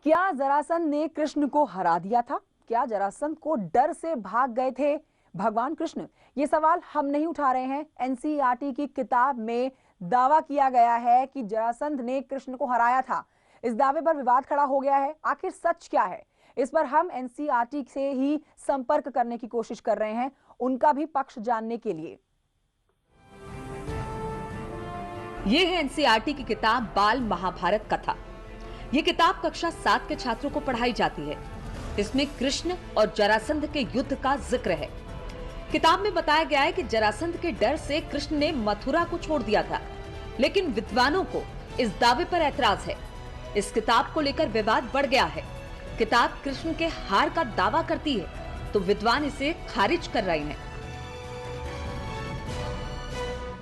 क्या जरासंध ने कृष्ण को हरा दिया था? क्या जरासंध को डर से भाग गए थे भगवान कृष्ण? ये सवाल हम नहीं उठा रहे हैं। एनसीईआरटी की किताब में दावा किया गया है कि जरासंध ने कृष्ण को हराया था। इस दावे पर विवाद खड़ा हो गया है। आखिर सच क्या है? इस पर हम एनसीईआरटी से ही संपर्क करने की कोशिश कर रहे हैं, उनका भी पक्ष जानने के लिए। ये है एनसीईआरटी की किताब बाल महाभारत कथा। ये किताब कक्षा 7 के छात्रों को पढ़ाई जाती है। इसमें कृष्ण और जरासंध के युद्ध का जिक्र है। किताब में बताया गया है कि जरासंध के डर से कृष्ण ने मथुरा को छोड़ दिया था, लेकिन विद्वानों को इस दावे पर ऐतराज है। इस किताब को लेकर विवाद बढ़ गया है। किताब कृष्ण के हार का दावा करती है, तो विद्वान इसे खारिज कर रहे हैं।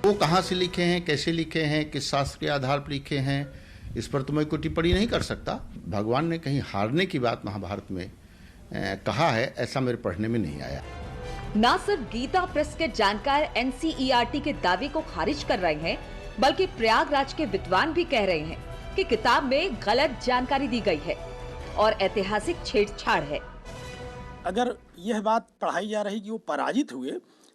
वो कहाँ से लिखे हैं, कैसे लिखे हैं, किस शास्त्र के आधार पर लिखे हैं, इस पर तो मैं कोई टिप्पणी नहीं कर सकता। भगवान ने कहीं हारने की बात महाभारत में कहा है, ऐसा मेरे पढ़ने में नहीं आया। न सिर्फ गीता प्रेस के जानकार एनसीईआरटी के दावे को खारिज कर रहे हैं, बल्कि प्रयागराज के विद्वान भी कह रहे हैं कि किताब में गलत जानकारी दी गई है और ऐतिहासिक छेड़छाड़ है। अगर यह बात पढ़ाई जा रही कि वो पराजित हुए,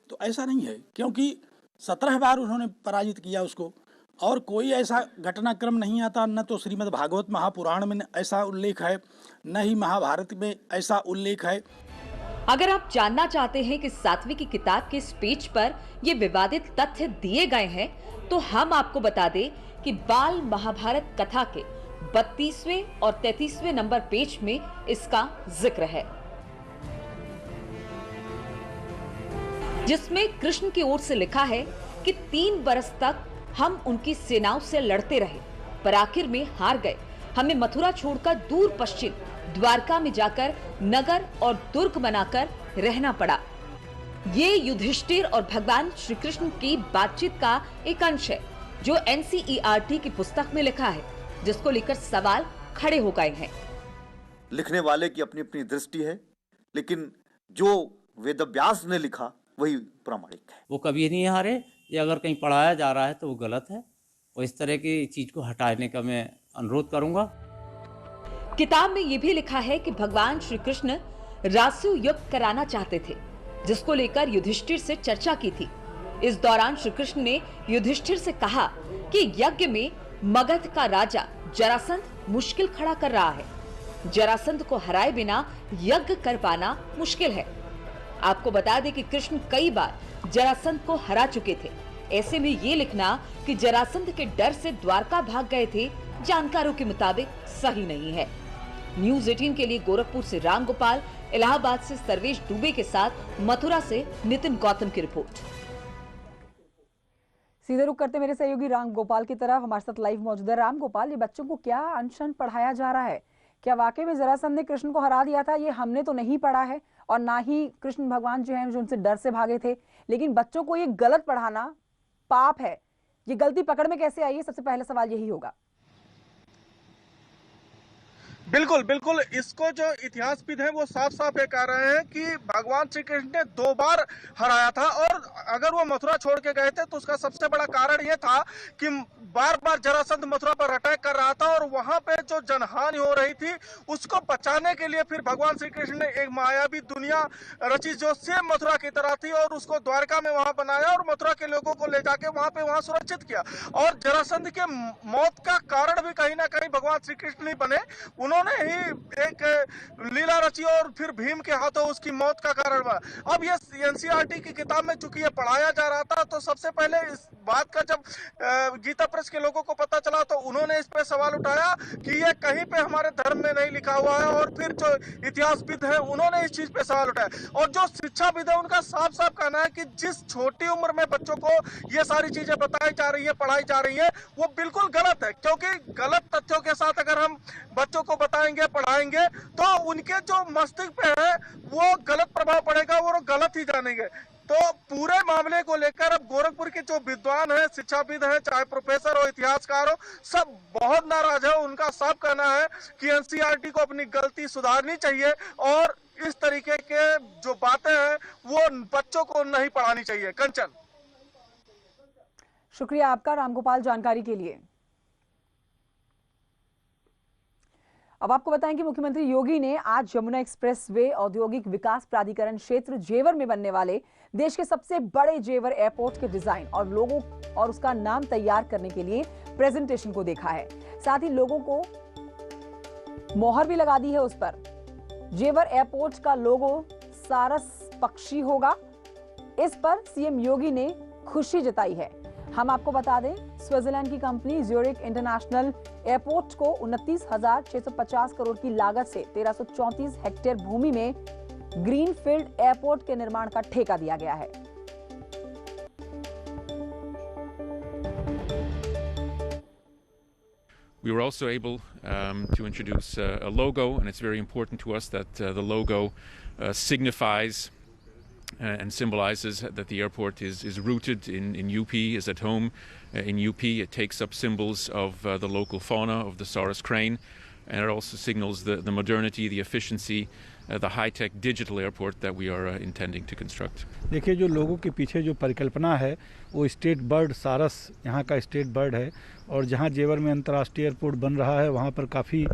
तो ऐसा नहीं है, क्योंकि 17 बार उन्होंने पराजित किया उसको, और कोई ऐसा घटनाक्रम नहीं आता। न तो श्रीमद् भागवत महापुराण में ऐसा उल्लेख है, न ही महाभारत में ऐसा उल्लेख है। अगर आप जानना चाहते हैं कि 7वीं की किताब के इस पेज पर ये विवादित तथ्य दिए गए हैं, तो हम आपको बता दें कि बाल महाभारत कथा के 32वें और 33वें नंबर पेज में इसका जिक्र है, जिसमें कृष्ण की ओर से लिखा है कि 3 बरस तक हम उनकी सेनाओं से लड़ते रहे, पर आखिर में हार गए। हमें मथुरा छोड़कर दूर पश्चिम द्वारका में जाकर नगर और दुर्ग बनाकर रहना पड़ा। ये युधिष्ठिर और भगवान श्री कृष्ण की बातचीत का एक अंश है, जो एनसीईआरटी की पुस्तक में लिखा है, जिसको लेकर सवाल खड़े हो गए हैं। लिखने वाले की अपनी अपनी दृष्टि है, लेकिन जो वेदव्यास ने लिखा वही प्रामाणिक है। वो कभी नहीं हारे। ये अगर कहीं पढ़ाया जा रहा है तो वो गलत है, और इस तरह की चीज को हटाने का मैं अनुरोध करूंगा। किताब में ये भी लिखा है कि भगवान श्री कृष्ण रासु युद्ध कराना चाहते थे, जिसको लेकर युधिष्ठिर से चर्चा की थी। इस दौरान श्री कृष्ण ने युधिष्ठिर से कहा कि यज्ञ में मगध का राजा जरासंध मुश्किल खड़ा कर रहा है। जरासंध को हराए बिना यज्ञ कर पाना मुश्किल है। आपको बता दें कि कृष्ण कई बार जरासंध को हरा चुके थे। ऐसे में ये लिखना कि जरासंध के डर से द्वारका भाग गए थे, जानकारों के मुताबिक सही नहीं है। न्यूज़ 18 के लिए गोरखपुर से राम गोपाल, इलाहाबाद से सर्वेश दुबे के साथ मथुरा से नितिन गौतम की रिपोर्ट। सीधे रुक करते मेरे सहयोगी राम गोपाल की तरफ, हमारे साथ लाइव मौजूद है। राम गोपाल, ये बच्चों को क्या अनशन पढ़ाया जा रहा है? क्या वाकई में जरासंध ने कृष्ण को हरा दिया था? ये हमने तो नहीं पढ़ा है, और ना ही कृष्ण भगवान जो हैं जो उनसे डर से भागे थे। लेकिन बच्चों को ये गलत पढ़ाना पाप है। ये गलती पकड़ में कैसे आई है? सबसे पहला सवाल यही होगा। बिल्कुल बिल्कुल, इसको जो इतिहासविद हैं वो साफ साफ ये कह रहे हैं कि भगवान श्री कृष्ण ने 2 बार हराया था, और अगर वो मथुरा छोड़ के गए थे तो उसका सबसे बड़ा कारण ये था कि बार बार जरासंध मथुरा पर अटैक कर रहा था, और वहां पे जो जनहानि हो रही थी उसको बचाने के लिए फिर भगवान श्री कृष्ण ने एक मायावी दुनिया रची जो सेम मथुरा की तरह थी, और उसको द्वारका में वहां बनाया और मथुरा के लोगों को ले जाके वहां सुरक्षित किया। और जरासंध के मौत का कारण भी कहीं ना कहीं भगवान श्री कृष्ण ही बने। उन्होंने ही एक लीला रची और फिर भीम के हाथों उसकी मौत का कारण बना। अब ये एनसीईआरटी की किताब में चूंकि ये पढ़ाया जा रहा था, तो सबसे पहले इस बात का जब गीता प्रेस के लोगों को पता चला तो उन्होंने इस पे सवाल उठाया कि ये कहीं पे हमारे धर्म में नहीं लिखा हुआ है, और फिर जो इतिहासविद है उन्होंने इस चीज पे सवाल उठाया। और जो शिक्षाविद है उनका साफ साफ कहना है कि जिस छोटी उम्र में बच्चों को ये सारी चीजें बताई जा रही है, पढ़ाई जा रही है, वो बिल्कुल गलत है। क्योंकि गलत तथ्यों के साथ अगर हम बच्चों को बताएंगे, पढ़ाएंगे, तो उनके जो मस्तिष्क पे है वो गलत प्रभाव पड़ेगा, वो गलत ही जानेंगे। तो पूरे मामले को लेकर अब गोरखपुर के जो विद्वान हैं, शिक्षाविद हैं, चाहे प्रोफेसर हो, इतिहासकार हो, सब बहुत नाराज है। उनका साफ कहना है कि एनसीईआरटी को अपनी गलती सुधारनी चाहिए, और इस तरीके के जो बातें हैं वो बच्चों को नहीं पढ़ानी चाहिए। कंचन, शुक्रिया आपका रामगोपाल जानकारी के लिए। अब आपको बताएं कि मुख्यमंत्री योगी ने आज यमुना एक्सप्रेसवे औद्योगिक विकास प्राधिकरण क्षेत्र जेवर में बनने वाले देश के सबसे बड़े जेवर एयरपोर्ट के डिजाइन और लोगो और उसका नाम तैयार करने के लिए प्रेजेंटेशन को देखा है। साथ ही लोगों को मोहर भी लगा दी है उस पर। जेवर एयरपोर्ट का लोगो सारस पक्षी होगा। इस पर सीएम योगी ने खुशी जताई है। हम आपको बता दें, स्विट्जरलैंड की कंपनी ज्यूरिख इंटरनेशनल एयरपोर्ट को 29,650 करोड़ की लागत से 1334 हेक्टेयर भूमि में ग्रीनफील्ड एयरपोर्ट के निर्माण का ठेका दिया गया है। We were also able to introduce a logo, and it's very important to us that the logo signifies and symbolizes that the airport is rooted in UP, is at home in UP. It takes up symbols of the local fauna, of the Saurus crane, and it also signals the modernity, the efficiency, the high-tech digital airport that we are intending to construct. देखिए, जो लोगों के पीछे जो परिकल्पना है वो state bird सारस यहाँ का स्टेट बर्ड है, और जहाँ जेवर में अंतर्राष्ट्रीय एयरपोर्ट बन रहा है वहाँ पर काफ़ी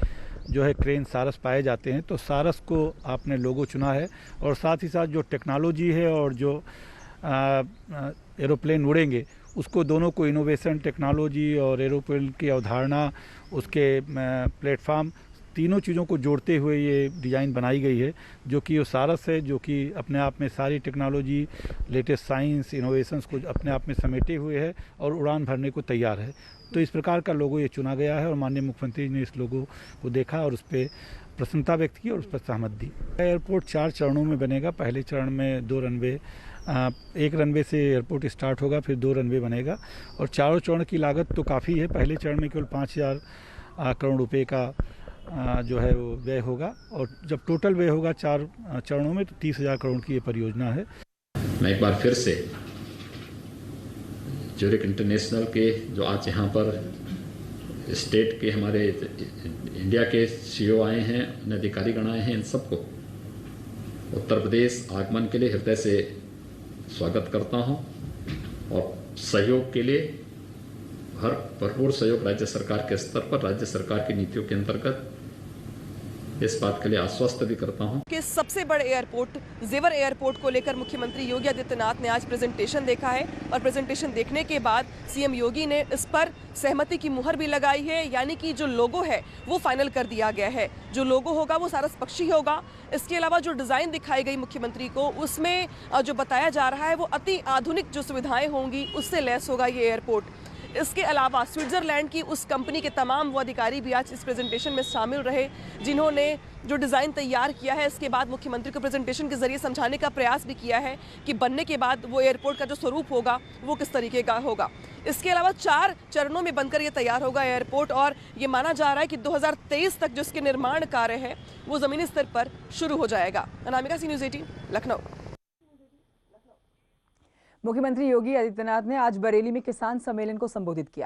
जो है क्रेन सारस पाए जाते हैं। तो सारस को आपने लोगो चुना है, और साथ ही साथ जो टेक्नोलॉजी है और जो एरोप्लेन उड़ेंगे उसको दोनों को इनोवेशन टेक्नोलॉजी और एरोप्लेन की अवधारणा, उसके प्लेटफॉर्म, तीनों चीज़ों को जोड़ते हुए ये डिज़ाइन बनाई गई है, जो कि वो सारस है, जो कि अपने आप में सारी टेक्नोलॉजी, लेटेस्ट साइंस, इनोवेशंस को अपने आप में समेटे हुए है और उड़ान भरने को तैयार है। तो इस प्रकार का लोगो ये चुना गया है, और माननीय मुख्यमंत्री ने इस लोगो को देखा और उस पर प्रसन्नता व्यक्त की और उस पर सहमत दी। एयरपोर्ट 4 चरणों में बनेगा। पहले चरण में 2 रनवे, एक रनवे से एयरपोर्ट स्टार्ट होगा, फिर 2 रनवे बनेगा, और चारों चरण की लागत तो काफ़ी है। पहले चरण में केवल 5,000 करोड़ रुपये का जो है वो व्यय होगा, और जब टोटल व्यय होगा 4 चरणों में तो 30,000 करोड़ की ये परियोजना है। मैं एक बार फिर से ज्यूरिख इंटरनेशनल के जो आज यहाँ पर स्टेट के हमारे इंडिया के सीईओ आए हैं, अन्य अधिकारीगण आए हैं, इन सबको उत्तर प्रदेश आगमन के लिए हृदय से स्वागत करता हूँ, और सहयोग के लिए हर भरपूर सहयोग राज्य सरकार के स्तर पर, राज्य सरकार की नीतियों के अंतर्गत इस बात के लिए आश्वस्त भी करता हूं कि सबसे बड़े एयरपोर्ट जेवर एयरपोर्ट को लेकर मुख्यमंत्री योगी आदित्यनाथ ने आज प्रेजेंटेशन देखा है, और प्रेजेंटेशन देखने के बाद सीएम योगी ने इस पर सहमति की मुहर भी लगाई है, यानी कि जो लोगो है वो फाइनल कर दिया गया है। जो लोगो होगा वो सारस पक्षी होगा। इसके अलावा जो डिज़ाइन दिखाई गई मुख्यमंत्री को, उसमें जो बताया जा रहा है वो अति आधुनिक जो सुविधाएं होंगी उससे लैस होगा ये एयरपोर्ट। इसके अलावा स्विट्जरलैंड की उस कंपनी के तमाम वो अधिकारी भी आज इस प्रेजेंटेशन में शामिल रहे जिन्होंने जो डिज़ाइन तैयार किया है। इसके बाद मुख्यमंत्री को प्रेजेंटेशन के जरिए समझाने का प्रयास भी किया है कि बनने के बाद वो एयरपोर्ट का जो स्वरूप होगा वो किस तरीके का होगा। इसके अलावा 4 चरणों में बनकर ये तैयार होगा एयरपोर्ट, और ये माना जा रहा है कि 2023 तक जो इसके निर्माण कार्य है वो ज़मीनी स्तर पर शुरू हो जाएगा। अनामिका, सी न्यूज़ 18, लखनऊ। मुख्यमंत्री योगी आदित्यनाथ ने आज बरेली में किसान सम्मेलन को संबोधित किया।